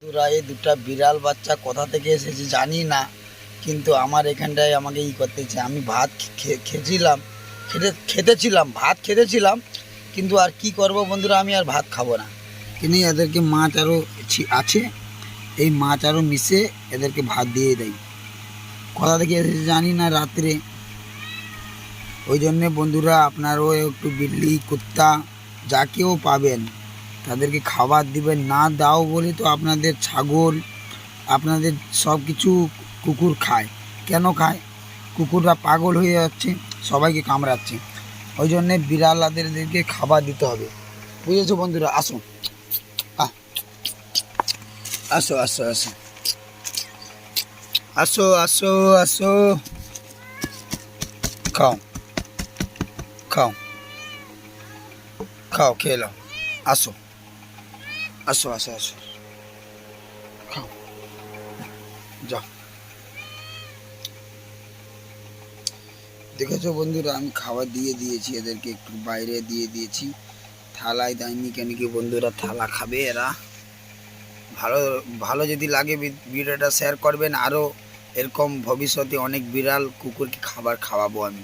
বন্ধুরা, এই দুটা বিড়াল বাচ্চা কোথা থেকে এসেছে জানি না, কিন্তু আমার এখানটায় আমাকে করতেছে। আমি ভাত খেয়েছিলাম, ভাত খেতেছিলাম, কিন্তু আর কি করব বন্ধুরা, আমি আর ভাত খাবো না। কিন্তু এদেরকে মাছ আরও আছে, এই মাছ আরও মিশে এদেরকে ভাত দিয়ে দেয়। কোথা থেকে এসেছে জানি না রাত্রে। ওই জন্যে বন্ধুরা, আপনারও একটু বিল্লি কুত্তা যাকেও পাবেন তাদেরকে খাবার দিবেন। না দাও বলে তো আপনাদের ছাগল, আপনাদের সব কিছু কুকুর খায়। কেন খায়? কুকুররা পাগল হয়ে যাচ্ছে, সবাইকে কামড়াচ্ছে। ওই জন্যে বিড়ালাদেরকে খাবার দিতে হবে, বুঝেছো বন্ধুরা? আসো আসো আসো আসো আসো আসো আসো, খাও খাও খাও, খেয়ে নাও। আসো আসো আসো আসো, খাও, যাও। দেখেছো বন্ধুরা, আমি খাবার দিয়ে দিয়েছি এদেরকে, একটু বাইরে দিয়ে দিয়েছি, থালায় দেয়নি। কেন কি বন্ধুরা, থালা খাবে এরা। ভালো ভালো যদি লাগে ভিডিওটা শেয়ার করবেন। আরও এরকম ভবিষ্যতে অনেক বিড়াল কুকুরকে খাবার খাওয়াবো আমি।